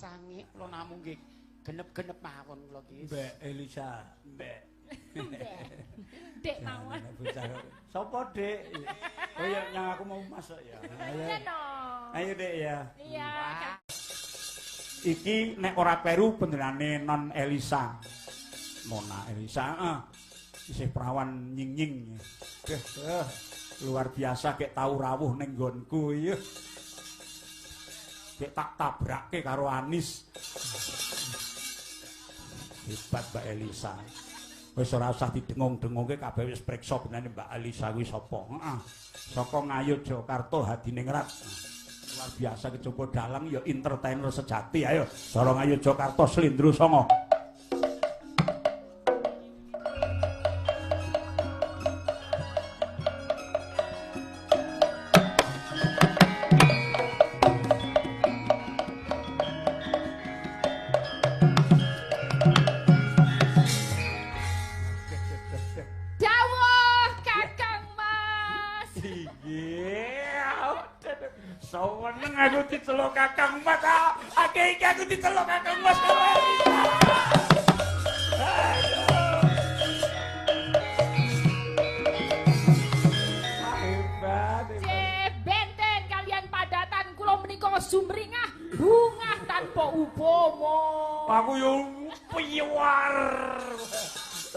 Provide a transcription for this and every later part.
sangik kula namung nggih genep-genep mawon kula iki. Mbak Elisa, Mbak. Dek mawon. Sopo Dek? Oh ya yang aku mau masuk ya. Ayo Dek ya. Iya. Iki nek ora kleru benerane non Elisa. Mona Elisa, isih perawan nying-nying. Luar biasa kek tau rawuh ning nggonku iya. Kek tak tabrake karo Anis. Hebat Mbak Elisa. Wis ora usah didengung-dengungke kabeh wis priksa benane Mbak Elisa kuwi sapa. Heeh. Saka Ngayut Jakarta Hadiningrat. Luar biasa kecoba dalang ya entertainer sejati. Ayo, cara Ngayut Jakarta Slindro Songo. Seneng aku diceluk Kakang Mas. Iki aku diceluk Kakang Mas. Benten kalian padatan kula menika sumringah bungah tanpa upama. Aku yo piwar.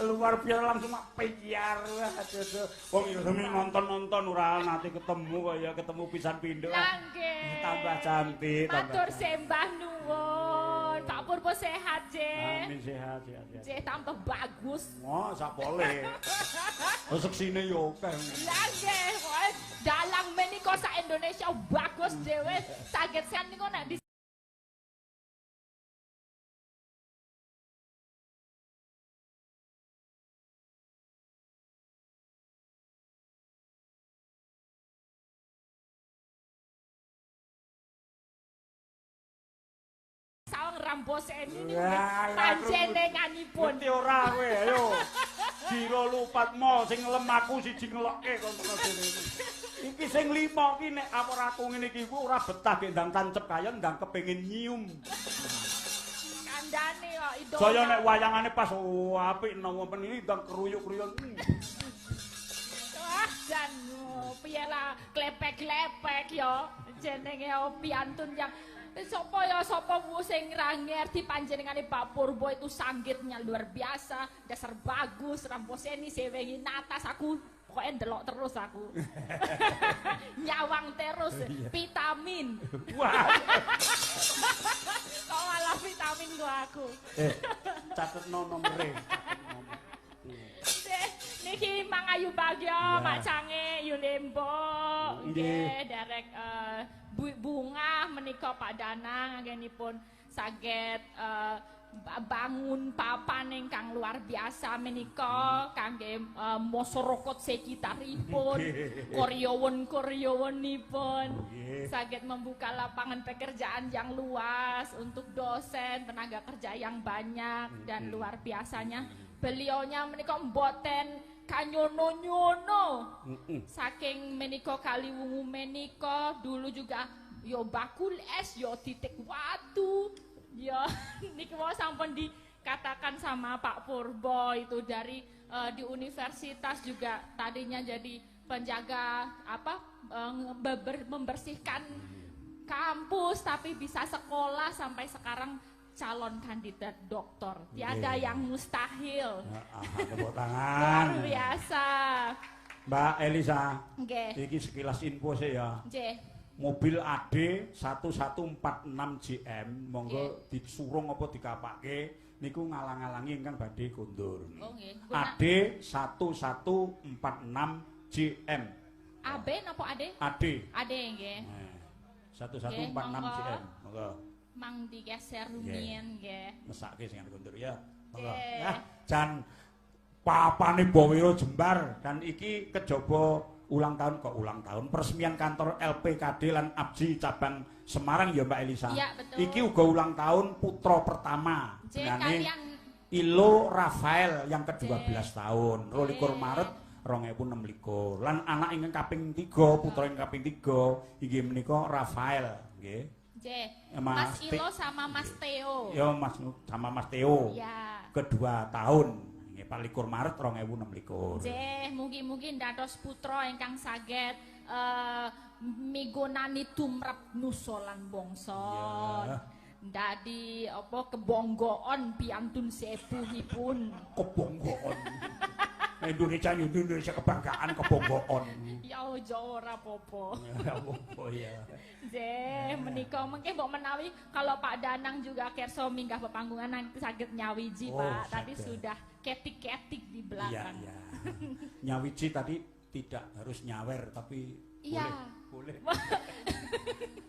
Luar biasa langsung piyar. Aduh. Wong iki nonton-nonton ora nate ketemu kok ya ketemu pisan pindho. Nggih. Tambah cantik, Matur sembah nuwun. Pak Purbo sehat, Jeh. Amin sehat. Jeh tambah bagus. Oh, sak boleh. Rezeksine yo akeh. Lah nggih, kok dalang menika sak Indonesia bagus dhewe. Saged sen niku nek sawang Ramboseni niku panjenenganipun. Ngerti ora kowe, ayo. Jiro lupatmo sing lemaku siji ngelokke kon dene. Iki sing 5 ki nek ora aku ngene iki ora betah ge ndang tancep kayon ndang kepengin nyium. Kandhane kok idola. Saya nek wayangane pas apik nang peniki ndang keruyuk-keruyuk. Wah, jan piye lah klepek-klepek ya jenenge piantun yang sapa sing ngerti panjenengane Pak Purbo itu sanggitnya luar biasa, dasar bagus, Ramboseni sewengi natas aku pokoknya ndelok terus aku. Nyawang terus, vitamin. Wah. Kok malah vitamin gua aku. Catetno nomere. Niki Mang Ayu Bagyo, Mak Cange, Yulembo, nggih derek bunga menika Pak Danang anggenipun saged bangun papan ingkang luar biasa menika kangge masyarakat sekitaripun, koryowon-koryowonipun saged membuka lapangan pekerjaan yang luas untuk dosen, tenaga kerja yang banyak dan luar biasanya beliaunya menika mboten kanyono-nyono. Saking menika Kaliwungu menika dulu juga yo bakul es, yo titik watu. Ya niki mau sampun dikatakan sama Pak Purbo itu dari di universitas juga tadinya jadi penjaga membersihkan kampus tapi bisa sekolah sampai sekarang calon kandidat doktor. Tiada yang mustahil. Tepuk tangan. Luar biasa. Mbak Elisa. Nggih. Iki sekilas info sih ya. Nggih. Mobil AD 1146 JM monggo disurung apa dikapake niku ngalang-alangi ingkang badhe kondur. Oh nggih. AD 1146 JM. AB napa AD? AD. AD nggih. 1146 JM. Monggo. Mang digeser rumiyin nggih. Mesake sing kondur ya. Monggo. Ya, jan papane Bawiro Jembar dan iki kejaba ulang tahun peresmian kantor LPKD lan Abji cabang Semarang ya Mbak Elisa. Iya, betul. Iki uga ulang tahun putra pertama jenenge Ilo Rafael yang ke-12 tahun 22 Maret 2026 lan anak ingkang kaping 3 putra ingkang kaping 3 inggih menika Rafael nggih. Mas Ilo sama Mas Theo. Ya Mas sama Mas Theo. Ya. Kedua tahun. Nggih 24 Maret 2026. Mugi-mugi dados putra ingkang saged migunani tumrap nusa lan bangsa. Dadi apa kebanggaan piantun sepuhipun. Kebanggaan. Indonesia kebanggaan kebanggaan. Ya aja ora apa-apa. Ya apa ya. Menika mengke mbok menawi kalau Pak Danang juga kersa minggah pepanggungan nanti saged nyawiji Pak. Tadi sudah ketik-ketik di belakang. Iya. Nyawiji tadi tidak harus nyawer tapi boleh.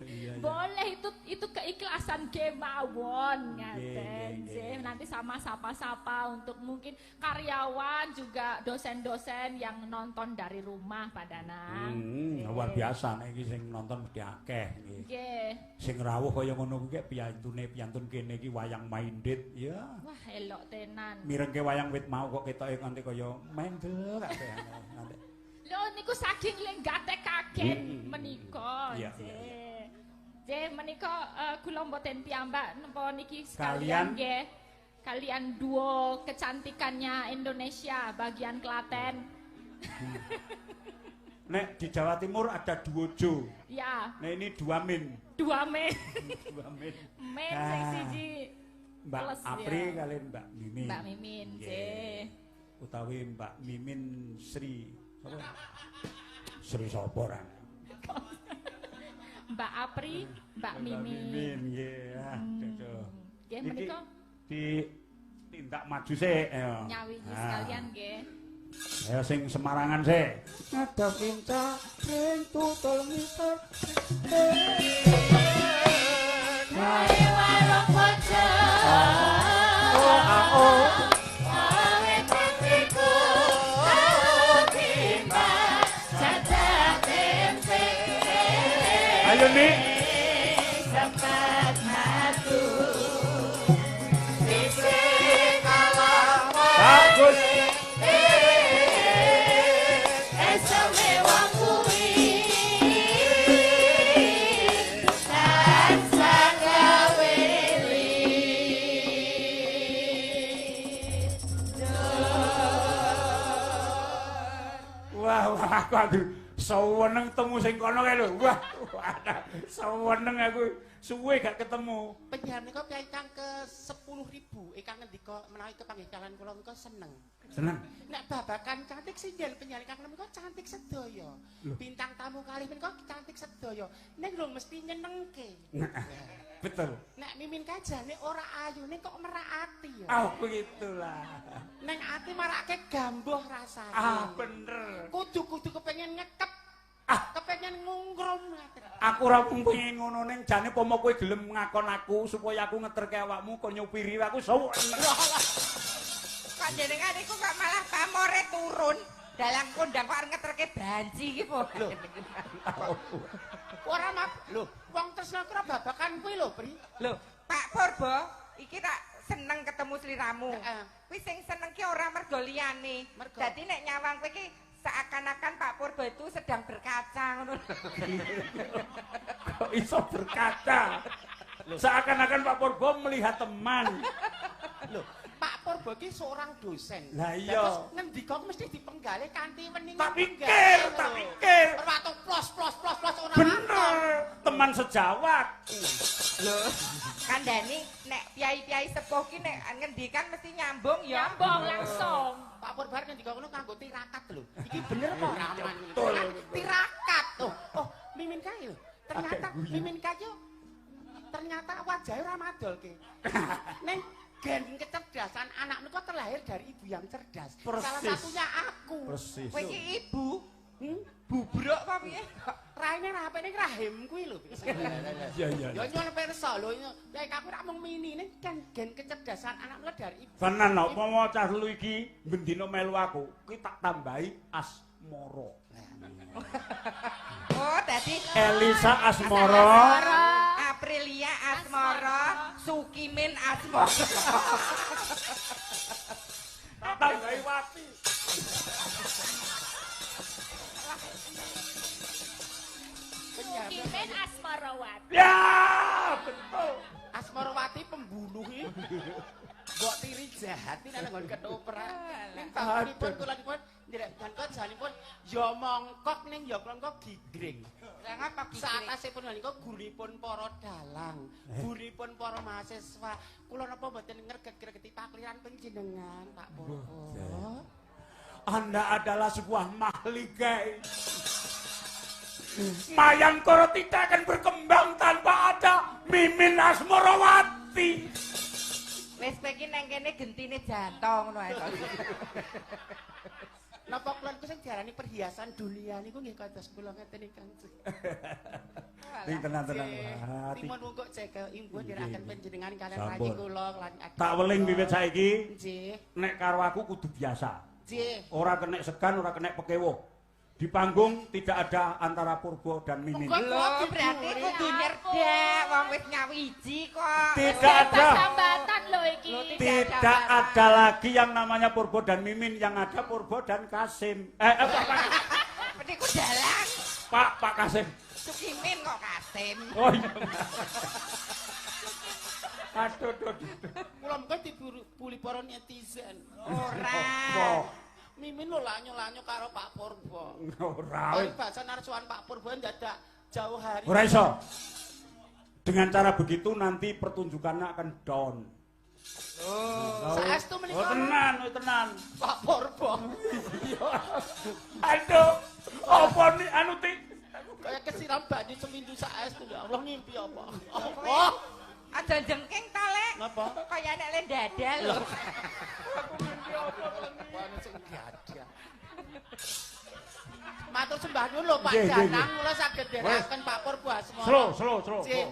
Iya. Boleh itu keikhlasan kemawon ngaten. Nanti sama sapa-sapa untuk mungkin karyawan juga dosen-dosen yang nonton dari rumah Pak Danang. Luar biasa nek iki sing nonton mesti akeh nggih. Sing rawuh kaya ngono kuwi piantun kene iki wayang minded ya. Wah, elok tenan. Mirengke wayang wit mau kok ketoke nganti kaya mendel kabeh nanti. Lho niku saking lenggatekaken menika. Menika kula mboten piyambak napa niki sekalian nggih. Kalian duo kecantikannya Indonesia bagian Klaten. Nek di Jawa Timur ada duo Jo. Ya. Nah ini dua Min. Dua Min. Min sing siji Mbak Apri kalian Mbak Mimin. Mbak Mimin, utawi Mbak Mimin Sri. Sri sapa ra? Mbak Apri, Mbak Mimin. Nggih, menika tindak maju sik. Nyawiji sekalian nggih. Ya sing Semarangan sik. Ada pinta ring tutul mister. Gawe warung bojo. Awe patriku. Ayo Nik. Sempat matu. Bisa kalah. Bagus. Esome wong kuwi. Tansah gawe Wah, aku seneng temu sing kono kae lho. Wah, seneng aku suwe gak ketemu. Penyiar niku piye ingkang ke 10.000 ingkang ngendika menawi kepanggihan kula niku seneng. Seneng. Nek babakan cantik sinjel penyiar ingkang niku cantik sedaya. Bintang tamu kali menika cantik sedaya. Ning lho mesti nyenengke. Betul. Nek Mimin kajane ora ayu ning kok merak ati ya. Oh, begitulah. Ning ati marake gambuh rasane. Bener. Kudu kepengin ngekep. Kepengin ngungkrum ngaten. Aku ora pengin ngono ning jane pomo kowe gelem ngakon aku supaya aku ngeterke awakmu kok nyupiri aku seneng. Kok jenengan iku kok malah pamore turun. Dalang kondang kok arep ngeterke banci iki po. Ora map. Lho, wong tresna kira babakan kuwi lho, Pri. Lho, Pak Purbo, iki tak seneng ketemu sliramu. Kuwi sing seneng ki ora mergo liyane. Dadi nek nyawang kowe iki seakan-akan Pak Purbo itu sedang berkaca ngono. Kok iso berkaca? Seakan-akan Pak Purbo melihat teman. Loh, Pak Purbo ki seorang dosen. Lah iya. Terus ngendika mesti dipenggale kanthi wening. Tak pikir. Perwatu plos ora. Bener, teman sejawat. Lho, kandhani nek piyai-piyai sepuh ki nek ngendikan mesti nyambung ya. Nyambung langsung. Pak Purbo ngendika ngono kanggo tirakat lho. Iki bener apa ora aman? Betul. Tirakat. Oh, Mimin kae lho. Ternyata Mimin kae ternyata wajahnya ora madolke. Neng gen kecerdasan anak niku terlahir dari ibu yang cerdas. Salah satunya aku. Persis. Kowe iki ibu. Bubruk apa piye? Raine rapene rahim kuwi lho. Iya. Ya nyuwun pirsa lho, nek aku rak mung mini ning kan gen kecerdasan anak niku dari ibu. Tenan kok mau cah lu iki bendina melu aku, kuwi tak tambahi Asmara. Oh, dadi Elisa Asmara. Aprilia Asmara, Sukimin Asmara. Tak tambahi Wati. Sukimin Asmarawati. Ya, betul. Asmarawati pembunuh iki. Mbok tiri jahat iki nang nggon ketoprak. Ning Aduh. pamripun kula nipun nderek dan janipun ya mongkok ning ya mongkok gigring. Lah ngapa gigring? Saatasipun menika guripun para dalang, guripun para mahasiswa. Kula napa mboten ngreget-gregeti pakliran panjenengan, Pak Purwo. Anda adalah sebuah mahligai. Mayang Koro tidak akan berkembang tanpa ada Mimin Asmarawati. Wis kowe iki nang kene gentine jantong ngono ae. Napa kula niku sing diarani perhiasan dunia niku nggih kados kula ngeten iki Kanjeng. Ning tenang-tenang. Timun mungkuk cekel imbuh ndherekaken panjenengan kalian Sampun. rayi kula lan Tak weling wiwit saiki nggih. nek karo aku kudu biasa. Nggih. Ora kena segan, ora kena pekewo. Di panggung tidak ada antara Purbo dan Mimin. Lho, berarti kudu nyerdak wong wis nyawiji kok. Tidak ada. Hambatan lho iki. Tidak ada lagi yang namanya Purbo dan Mimin, yang ada Purbo dan Kasim. Pak Niku dalang. Pak Kasim. Sukimin kok Kasim. Oh iya. Aduh. Kula mengko dibuli para netizen. Ora. Mimin lho lanyo-lanyo karo Pak Purbo. Ora. Ora bahasa narsuan Pak Purbo dadak jauh hari. Ora iso. Dengan cara begitu nanti pertunjukannya akan down. Saestu menika. Tenan. Pak Purbo. Aduh. Apa nih anu ti? Kayak kesiram banyu seminggu saestu ya Allah ngimpi apa? Oh, Aja jengking ta, Lek. napa? Kaya nek le dada lho. Matur sembah nuwun lho Pak Nggih, nggih, Danang, kula saged ndherekaken Pak Purbo Asmara. Slow.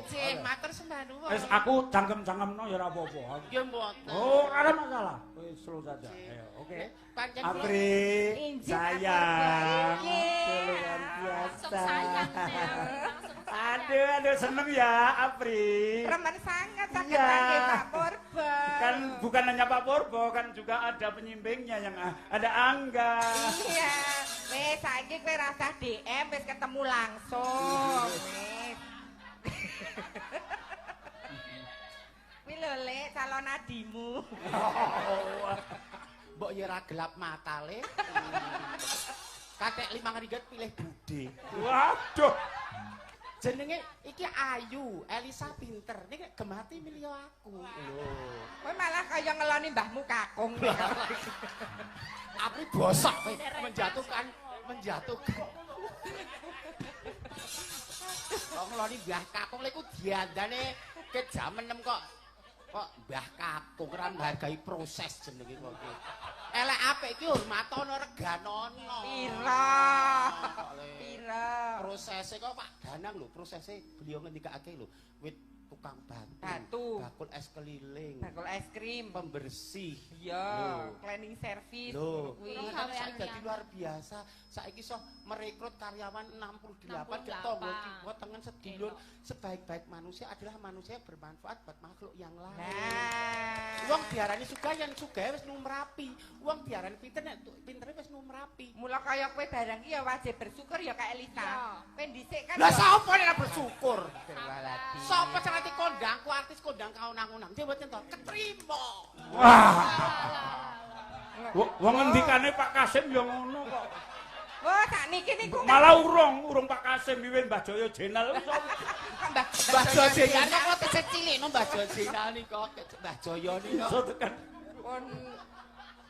Cin, matur sembah nuwun. Wis aku cangkem-cangkemno ya ora apa-apa. Nggih mboten. Oh, ora ada masalah. Wis slow saja. Ayo, oke. Pancen kula Apri, Injil, sayang. Injil. Luar Langsung biasa. sayang ya. Langsung sayang. Aduh, seneng ya, Apri. Remen sangat sakit Iya. lagi Pak Purbo. Kan bukan hanya Pak Purbo, kan juga ada penyimbingnya yang ada Angga. Iya. Wis saiki kowe rasa DM wis ketemu langsung. Wis. Kuwi lho Lek calon adimu. mbok ya ora gelap mata le. Katek 5 ringgit pilih Bude. Waduh. Jenenge iki Ayu, Elisa pinter. Niki gemati milih aku. Lho. Kowe malah kaya ngeloni mbahmu kakung. Apri bosok kowe menjatuhkan. Kok ngeloni Mbah Kakung lek ku diandane kejamen nem kok. Kok Mbah Kakung ora menghargai proses jenenge kok iki. Elek apik iki hormatono reganono. Pira. Prosese kok Pak Danang lho, prosese beliau ngendikake lho, wit tukang Batu. bakul es keliling, Bakul es krim. pembersih. Iya, Lho. cleaning service. Loh, Kuwi. kan saiki dadi luar biasa. Saiki iso merekrut karyawan 68 ketangga kiwa tengen sedulur. Sebaik-baik manusia adalah manusia yang bermanfaat buat makhluk yang lain. Nah. Wong diarani sugih yen sugih wis numrapi. Wong diarani pinter nek pintere wis numrapi. Mula kaya kowe barang iki ya wajib bersyukur ya Kak Elisa. Kowe dhisik kan. Lah sapa nek ora bersyukur? Berwaladi. Sapa sing ngerti kondangku artis kondang kaunang-unang. Dia mboten to ketrima. Wah. Wong ngendikane Pak Kasim ya ngono kok. Wah, sakniki niku Malah urung Pak Kasim wiwit Mbah Jaya Jenal Mbah Jaya kok tesih cilikno Mbah Jaya nika Mbah Jaya nika. iso tekan. pun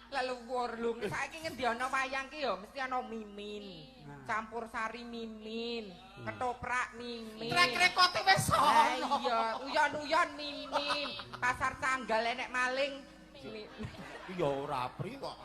leluhur lho. Saiki ngendi ana wayang ki ya mesti ana mimin. Campur sari mimin, ketoprak mimin. Trek-rekote wis Ah, ono. iya, uyon-uyon mimin. Pasar Canggal enek maling. Ya ora pri kok.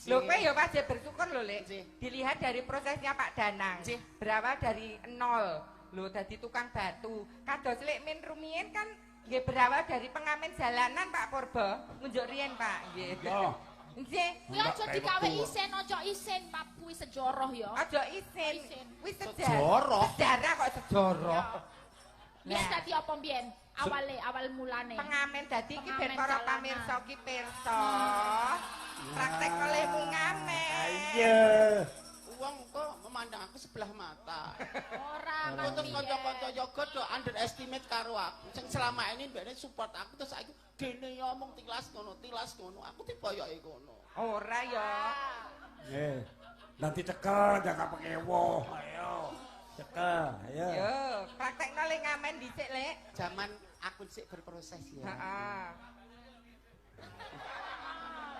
Lho kowe ya wajib bersyukur lho, Lek. Nggih. Dilihat dari prosesnya Pak Danang. Nggih. Berawal dari nol. Lho dadi tukang batu. Kados Lek Min rumiyin kan nggih berawal dari pengamen jalanan Pak Purbo. Ngunjuk riyen Pak, nggih. Oh. Nggih. Kuwi aja digawe isin, aja isin, Pak kuwi sejoroh ya. Aja isin. Isin. Wis Sejarah. Sejarah kok sejarah. Wis Nah. dadi apa mbiyen? Awal mulane. Pengamen dadi iki ben Pengamen para jalanan. pamirsa ki pirsa. Praktek olehmu ngamen. Iya. Wong kok mandang aku sebelah mata. Ora Terus kanca-kanca yoga do underestimate karo aku. Sing selama ini mbene support aku terus saiki gene ya omong tilas ngono. Aku diboyoki ngono. Ora ya. Nanti cekel jangan pakai woh. Ayo. Cekel, ayo. Yo, praktekno le ngamen dhisik, Lek. Zaman aku sik berproses ya. Heeh.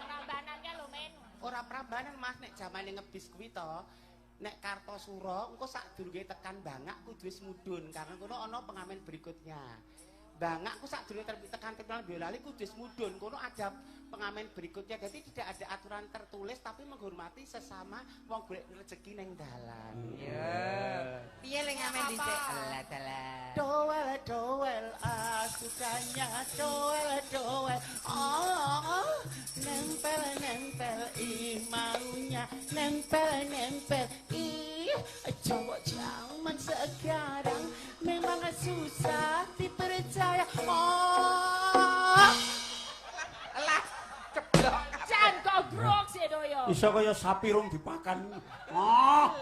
Rambanannya lho men. Ora prambanan Mas nek jamane ngebis kuwi to. Nek Kartosura engko sadurunge tekan Bangak kudu wis mudhun karena kono ana pengamen berikutnya. Bangak ku sadurunge tekan terminal Boyolali kudu wis mudhun. Kono ada pengamen berikutnya. Jadi tidak ada aturan tertulis tapi menghormati sesama wong golek rezeki ning dalan. Iya. Piye le ngamen dhisik? Alah dalah. Doel sukanya doel. Oh, nempel maunya nempel. Ih, cowok zaman sekarang memang susah dipercaya. Oh. Alah, ceblok. Jan gobrok sih doyo. Iso kaya sapi rung dipakan. Oh.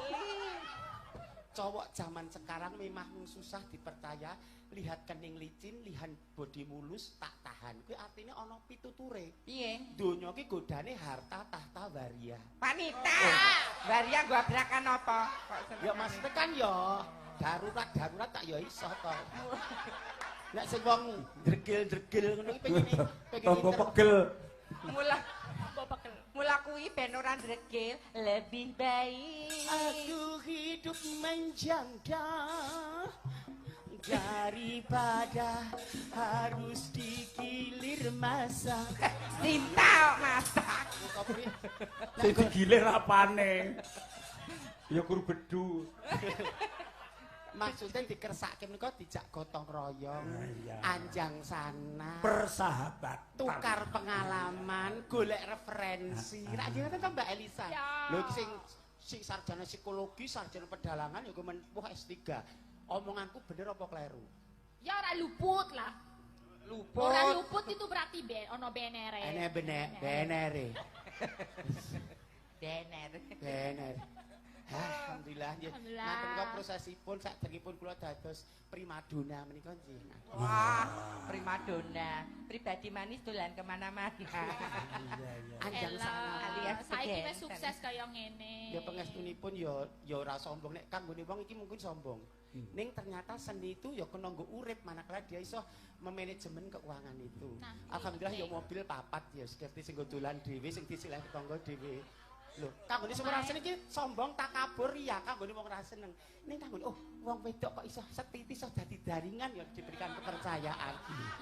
Cowok zaman sekarang memang susah dipercaya. Lihat kening licin, lihat bodi mulus, tak tahan. Kuwi artinya ana pituture. Piye? Donya ki godane harta tahta waria. Wanita. Waria gobrakan apa? Kok seneng. Ya maksudnya kan ya darurat tak ya iso to. Nek sing wong dregil ngono ki pengen Tonggo pegel. Mula kuwi ben ora ndregil lebih baik aku hidup menjanda daripada harus digilir masa. cinta masak. Sing digilir apane? Ya guru bedu. Maksudnya dikersake menika dijak gotong royong, anjang sana, persahabatan, tukar pengalaman, golek referensi. Rak ngene to Mbak Elisa. Lho iki sing sarjana psikologi, sarjana pedalangan ya menempuh S3. Omonganku bener apa kleru? Ya ora luput lah. Luput. Ora luput itu berarti ono benere. Ene benere. Bener. Alhamdulillah nggih. Ngaten kok prosesipun sakderengipun kula dados primadona menika nggih. Wah, primadona. Pribadi manis dolan kemana-mana. Anjang sana alias saiki wis sukses kaya ngene. Ya pangestunipun ya ora sombong nek kanggone wong iki mungkin sombong. Ning ternyata seni itu ya kena nggo urip manakala dia iso memanajemen keuangan itu. Alhamdulillah ya mobil papat ya seperti sing nggo dolan dhewe sing disilih tetangga dhewe. Lho, kanggone sing ora seneng iki sombong takabur ya kanggone wong ora seneng. Ning kanggone wong wedok kok iso setiti iso dadi daringan ya diberikan kepercayaan.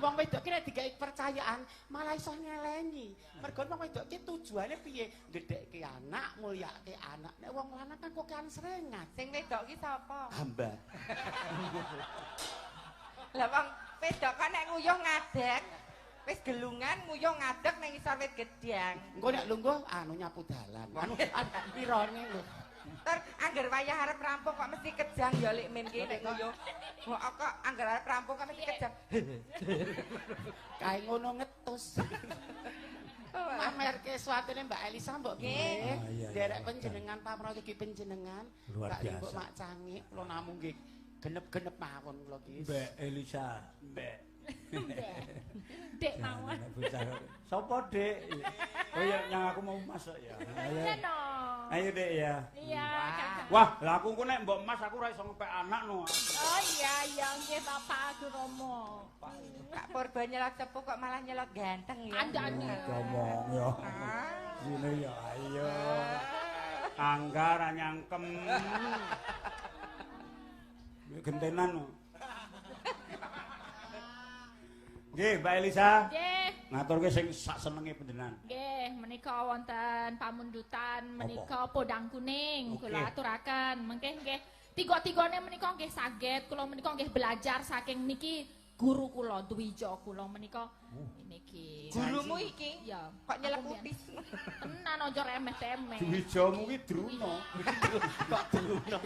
Wong wedok ki nek digawe kepercayaan malah iso nyelengi. Mergo wong wedok ki tujuane piye? Gedhekke anak, mulyake anak. Nek wong lanang kan kok kan serengat. Sing wedok ki sapa? Hamba. Lah wong wedok kan nek nguyuh ngadeg wis gelungan nguyuh ngadeg ning isor wit gedang. Engko nek lungguh anu nyapu dalan. Anu pirone lho. Ter angger wayah arep rampung kok mesti kejang ya lek men ki nek nguyuh. Kok angger arep rampung kok mesti kejang. Kae ngono ngetus. Mamerke suatine Mbak Elisa mbok nggih. Derek panjenengan pamratugi panjenengan. Luar biasa. Mbok mak cangik kula namung nggih genep-genep mawon kula ki. Mbak Elisa, Mbak. Dek mawon. Sopo Dek? Oh ya yang aku mau masuk ya. Ayo Dek ya. Iya. Wah, lah aku ku nek mbok mas aku ora iso ngepek anak no. Oh iya nggih Bapak Aku Romo. Kak Purba nyelot sepuh kok malah nyelot ganteng ya. Andani. Ngomong ya. Sini ya ayo. Angga ra nyangkem. Gentenan no. Nggih, Mbak Elisa. Nggih. Ngaturke sing sak senenge panjenengan. Nggih, menika wonten pamundutan menika podang kuning kula aturaken. Mengke nggih tiga-tigane menika nggih saged kula menika nggih belajar saking niki guru kula Dwija kula menika niki. Gurumu iki? Ya. Kok nyeleputis? Tenan aja remeh-temeh. Dwijamu ki Druna. Kok Druna.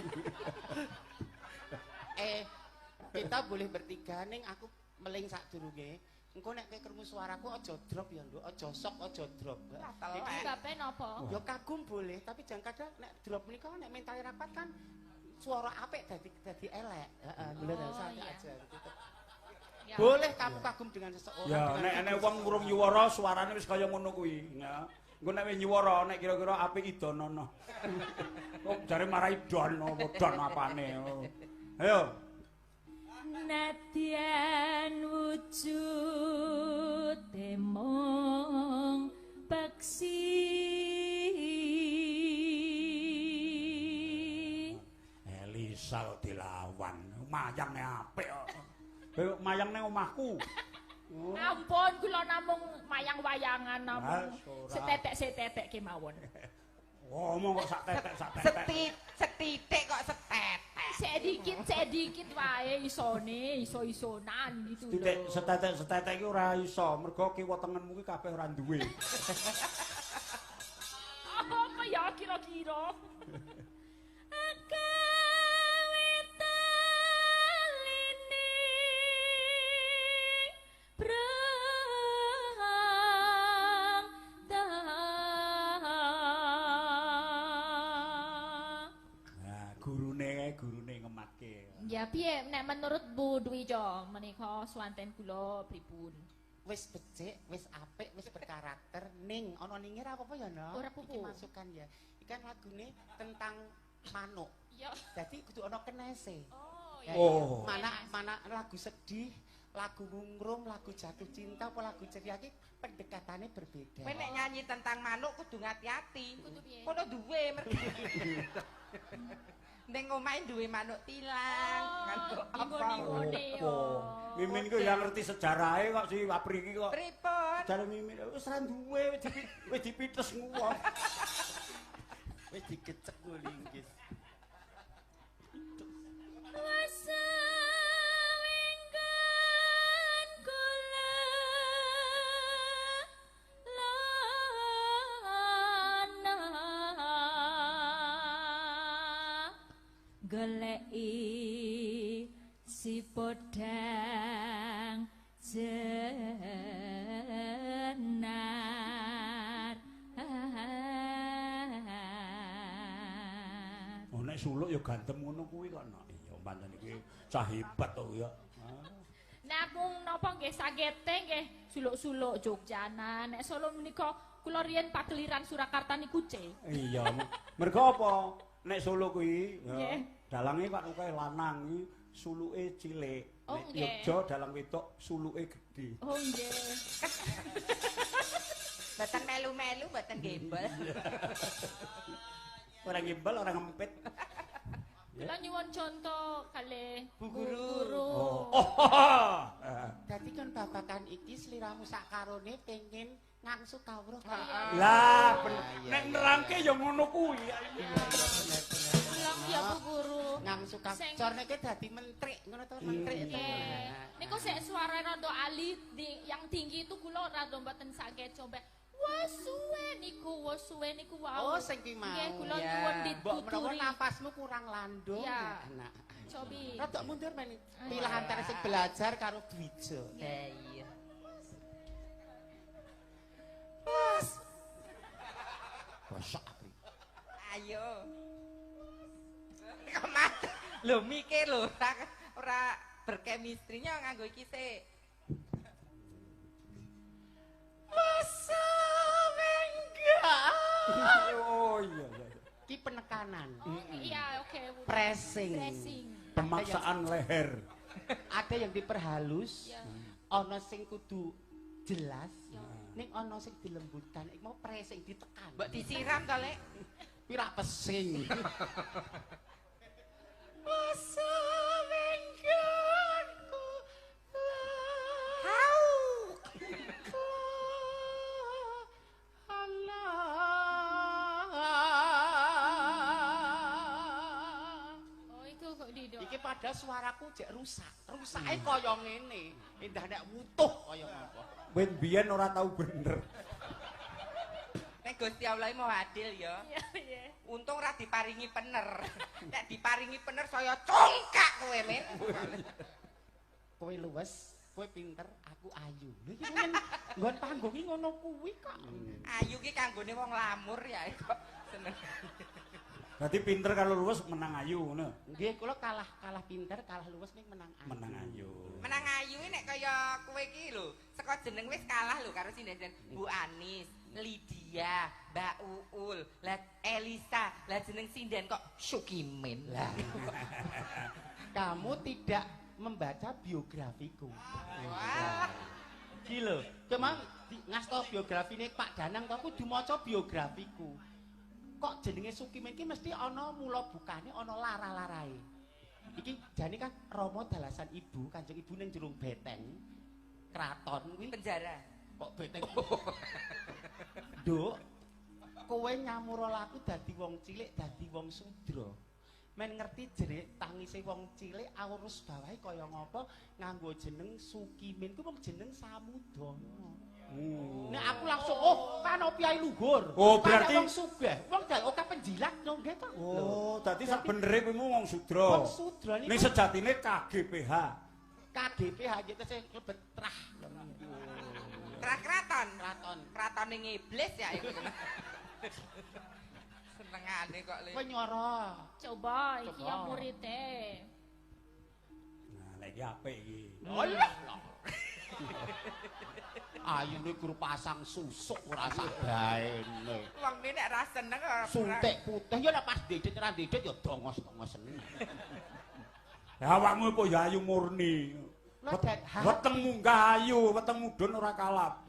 Kita boleh bertiga ning aku meling sadurunge Engko nek kowe krungu suaraku aja drop ya, Nduk. Aja sok, aja drop. Iki bape napa? Ya kagum boleh, tapi jangan kadang nek drop menika nek mentale rapat kan suara apik dadi elek. Heeh, bener santai aja gitu. Ya. Boleh kamu kagum dengan seseorang. Ya, nek wong urung nyuwara suarane wis kaya ngono kuwi. Ya. Engko nek wis nyuwara nek kira-kira apik idonono. Kok jare marai don apa don apane. Ayo. Nadyan wujud mung peksi Elisa kok dilawan. Mayangne apik kok. Kowe mayang nang omahku. Ampun, kula namung mayang-wayangan namung setetek-setetek kemawon. Ngomong kok sak tetek. Setitik kok setetek. Sedikit wae isone, iso-isonan gitu lho. Setetek iki ora iso, mergo kiwa tengenmu ki kabeh ora duwe. Apa ya kira-kira? Gurune ngematke. Ya piye nek menurut Bu Dwijo menika swanten kula pripun? Wis becik, wis apik, wis berkarakter, ning ana ninge ra apa-apa ya, No? Ora apa-apa. Iki masukan ya. Iki kan lagune tentang manuk. Ya. Jadi kudu ana kenese. Oh, ya. ya. Oh. Mana lagu sedih, lagu mungrum, lagu jatuh cinta, apa lagu ceria iki pendekatannya berbeda. Kowe nek nyanyi tentang manuk kudu ngati-ati. Kudu piye? Kono duwe mergo. Ning omahe duwe manuk tilang, manuk apa. Ngene yo. Mimin iku ya ngerti sejarahe kok si Apri iki kok. Pripun? Jare Mimin wis ra duwe wis dipites nguwah. Wis digecek ku linggis. Wasa winggan kula goleki si podang jenar. Oh nek suluk ya gantem ngono kuwi kok no. Iya pancen iki cah hebat to ya. Nek aku napa nggih sagete nggih suluk-suluk Jogjanan. Nek Solo menika kula riyen pageliran Surakarta niku C. Iya. Mergo apa? Nek Solo kuwi ya dalange kok akeh lanang iki suluke cilik. Oh, Nek nggih. Yogya dalang wedok suluke gedhe. Oh nggih. Mboten melu-melu, mboten gembel. Ora gimbal, ora ngempit. Kula nyuwun contoh kalih Bu Guru. Dadi kan babakan iki sliramu sakarone pengen ngangsu kawruh karo Lah, nek nerangke ya ngono kuwi. Ulang ya Bu Guru. ngangsu kacor nek dadi menteri ngono to menteri itu. Nggih. Niku sik suara rada ali yang tinggi itu kula rada mboten saged coba. Wes suwe niku wau. Oh sing ki mau. Nggih kula nyuwun Mbok menawa dituturi. napasmu kurang landung. Ya. Enak. Cobi. Rada mundur men. Pilah antara sing belajar karo Dwijo. Iya. Bosok Apri. Ayo. Kemat. Lho mikir lho, ora berkemistrinya nganggo iki sik. Masa enggak. Oh iya iya. Ki penekanan. Iya oke. Bu. Pressing. Pressing. Pemaksaan leher. Ada yang diperhalus. Ya. Ana sing kudu jelas. Ya. Ning ana sing dilembutkan. Iki mau pressing ditekan. Mbok disiram to, Lek. Pira pesing. Masa mengganku. Oh itu kok dido. Iki padahal suaraku jek rusak. Rusake kaya ngene. Indah nek wutuh kaya ngopo. Ben biyen ora tau bener. Nek Gusti Allah mau adil ya. Iya iya. Untung ora diparingi pener. Nek diparingi pener saya congkak kowe, Men. Kowe luwes Kowe pinter, aku ayu. Lha iki men nggon panggung iki ngono kuwi kok. Ayu ki kanggone wong lamur ya kok seneng. Berarti pinter kalau luwes menang ayu ngono. Nggih, kula kalah pinter, kalah luwes ning menang ayu. Menang ayu. Menang ayu nek kaya kowe iki lho, saka jeneng wis kalah lho karo sinden Bu Anis, Lydia, Mbak Uul, lah Elisa, lah jeneng sinden kok Sukimin. Lah. Kamu tidak membaca biografiku. Wah. Iki lho, cuma ngasto biografine Pak Danang to kudu maca biografiku. Kok jenenge Sukimin iki mesti ana mula bukane ana lara-larae. Iki jane kan Rama dalasan ibu, Kanjeng Ibu ning jero beteng kraton kuwi Penjara. kok beteng. Nduk, kowe nyamura laku dadi wong cilik, dadi wong sudra. Men ngerti jerit tangise wong cilik aurus bawahe kaya ngapa nganggo jeneng Sukimin ku wong jeneng Samudana. Nek aku langsung kanopiai luhur. Oh, berarti wong sugih. Wong dal oke penjilat no nggih to. Oh, dadi sak benere kuwi wong sudra. Wong sudra niku ning sejatine KGPH. KGPH gitu sing lebet trah. Trah kraton. Kraton. Kratone iblis ya iku. Senengane kok le. Kowe nyoro. Coba iki Coba. ya murite. Nah, lagi apik iki. Allah. Ayu nek guru pasang susuk ora sak baene. Wong iki nek ra seneng ora Suntik putih ya nek pas dedet ora dedet ya dongos-dongos seneng. Ya awakmu kok ya ayu murni. Weteng munggah ayu, weteng mudhun ora kalap.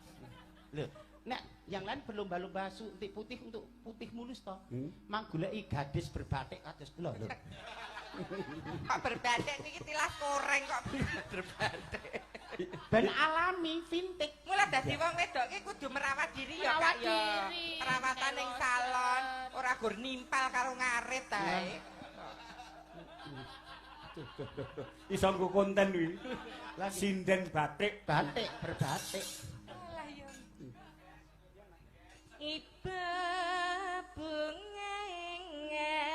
Lho, nek yang lain berlomba-lomba suntik putih untuk putih mulus to. Mang goleki gadis berbatik kados kula lho. Kok berbatik niki tilas koreng kok berbatik. Ben alami vintage. Mula dadi wong wedok ki kudu merawat diri ya Merawat Kak ya. diri, Perawatan ning elok, salon, sehat. ora gur nimpal karo ngarit ae. Iso nggo konten kuwi. Sinden batik. Batik berbatik. Alah ya. Iba bungenge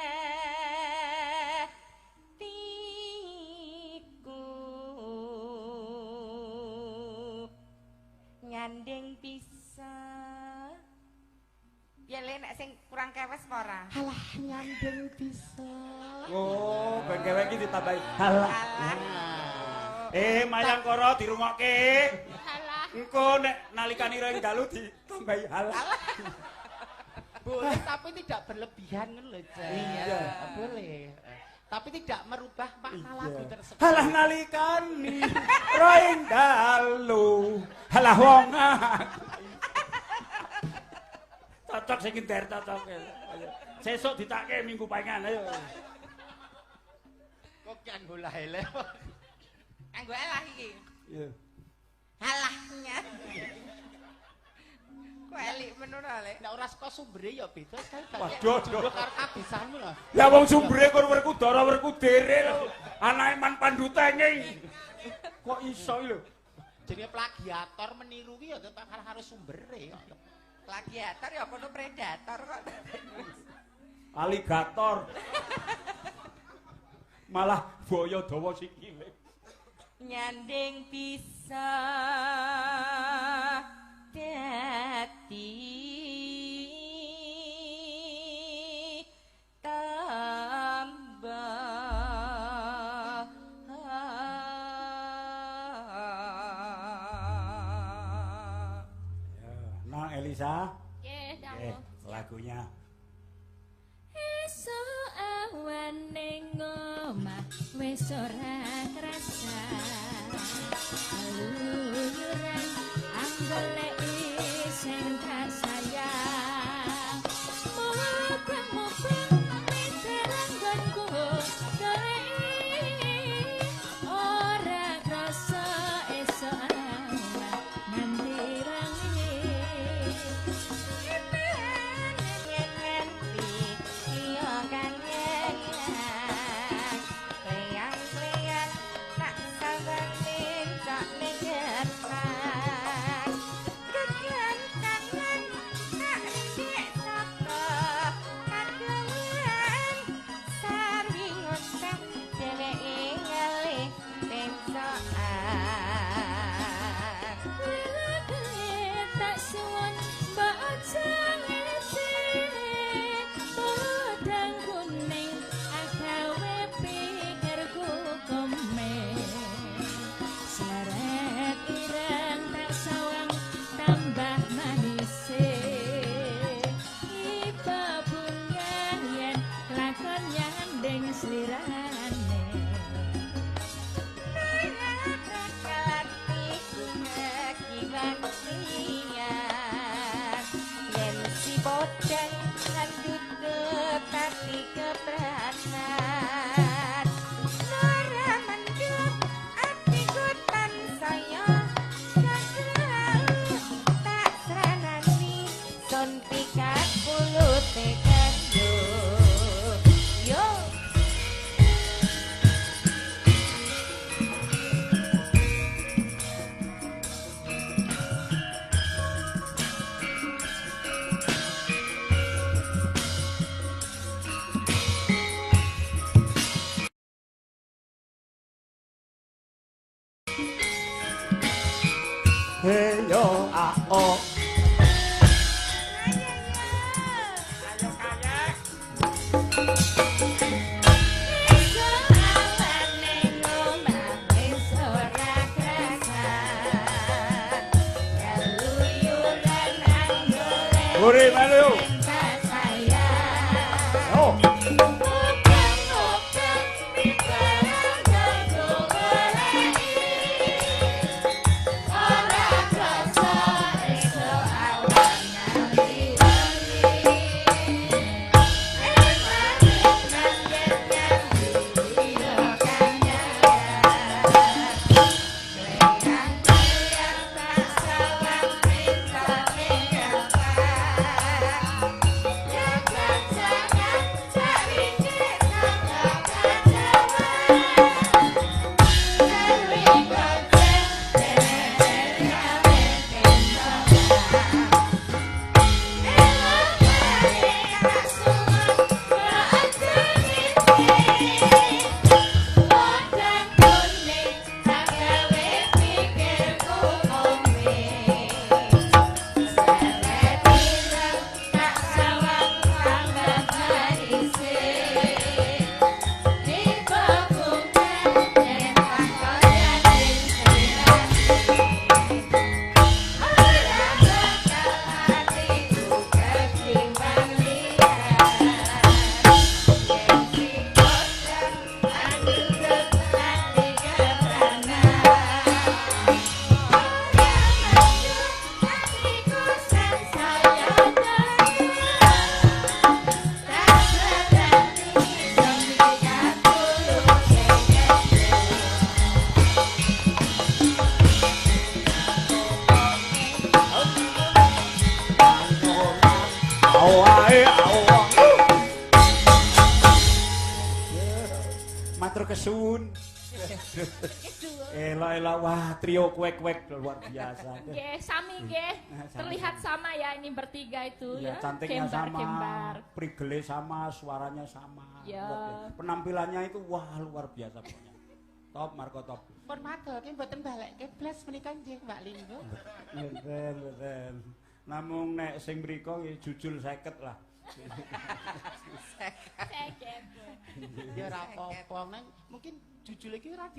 tiku nyanding bisa. Ya le nek sing kurang kewes apa ora? Halah nyandeng bisa. Oh, ben kewe iki ditambahi halah. Mayangkara dirungokke. Halah. Engko nek nalikane ing dalu ditambahi halah. Boleh tapi tidak berlebihan ngono lho, Cek. Iya. Boleh. Tapi tidak merubah makna lagu tersebut. Halah nalikani ing dalu. Halah wong. Cocok sing der cocok. Sesuk ditake minggu paingan ayo. Kok kan bola hele. Anggo elah iki. Iya. Halahnya. Kok elik menurut le. Nek ora saka sumbere ya beda sekali. Waduh, karo kabisanmu lho. Ya wong sumbere kur Werkudara Werkudere lho. Anake Man Pandutenge. Kok iso lho? Jenenge plagiator meniru ki ya tetep harus sumbere. Plagiator ya kono predator kok. Aligator. Malah boyo dawa sikile. Nyanding bisa dadi tambah Nah, Elisa. Nggih, dawuh. Lagunya. Esuk awan ning omah wis ora krasa. Luyuran anggoleki sing tak sayang. Mubeng-mubeng miteran nggonku goleki. Ora krasa esuk awan nganti rangi. Iya kan lan liyan yen si bocah lanjut ke tapi keberatan lara mendut atiku tansaya selalu tak seranani son pikat kulute kandho yo Hey yo oh Ore melu. Oh. Matur kesuwun. Ela wah trio kuek-kuek luar biasa. Nggih, sami nggih. Terlihat sama ya ini bertiga itu ya. Cantiknya sama, Kembar. prigele sama, suaranya sama. Ya. Penampilannya itu wah luar biasa pokoknya. Top Marco top. Pun matur ki mboten balekke blas menika nggih Mbak Linggo. Mboten. Namung nek sing mriko jujul 50 lah. Ya ora apa-apa nang mungkin jujul iki ora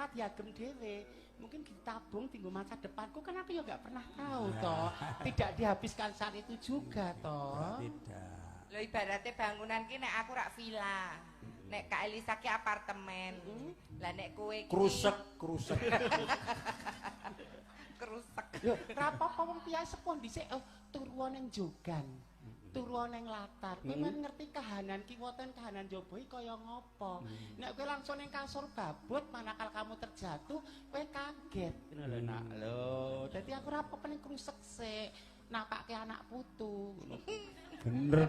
diagem dhewe. Mungkin ditabung tinggal masa depanku kan aku ya nggak pernah tahu toh. Tidak dihabiskan saat itu juga toh. Tidak. Lho ibaratnya bangunan ki nek aku rak villa. Nek Kak Elisa ki apartemen. Lah nek kowe ki Krusek. Krusek. Yo ora apa-apa wong piye sepon dhisik turu ning jogan. Turu ning latar. Kowe men ngerti kahanan kiwa ten kahanan jaba iki kaya ngopo. Nek kowe langsung ning kasur babut manakala kamu terjatuh, kowe kaget. Ngono lho nak. Lho, dadi aku ora apa-apa ning krusek sik. Napake anak putu. Bener.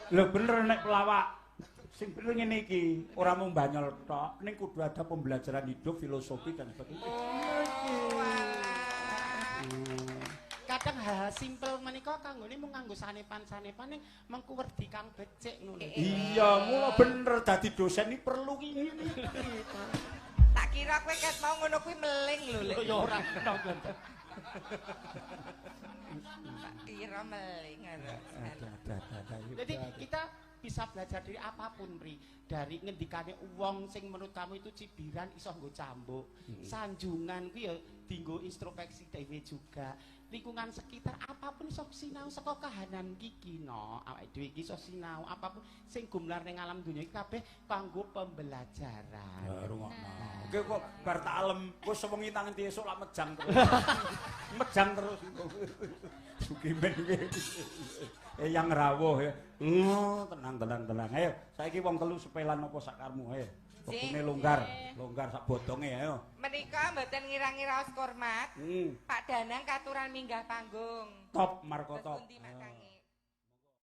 Lho bener nek pelawak. Sing bener ngene iki, ora mung banyol tok, ning kudu ada pembelajaran hidup, filosofi dan sebagainya. Kadang hal simpel menika kanggone mung nganggo sanepan-sanepan ning mengku werdi kang becik ngono. Iya, mula bener dadi dosen iki perlu iki. Tak kira kowe ket mau ngono kuwi meling lho Lek. Ya ora kena. Tak kira meling. Jadi kita bisa belajar dari apapun Pri, dari ngendikane wong sing menurut kamu itu cibiran iso nggo cambuk, sanjungan ku ya dienggo introspeksi dhewe juga. Lingkungan sekitar apapun iso sinau saka kahanan iki no. Awake dhewe iki iso sinau apapun sing gumlar ning alam dunya iki kabeh kanggo pembelajaran. Rungokno. Ge kok bar tak alem wis sewengi tangan di esuk lak mejang terus. Mejang terus. Sukimen iki. Yang rawuh ya. Tenang. Ayo, saiki wong telu sepelan apa sakarmu ayo. Pokoknya longgar sak bodonge ayo. Menika mboten ngira-ngira os hormat. Pak Danang katuran minggah panggung. Top Marco top. Terus pundi, Mak Kang?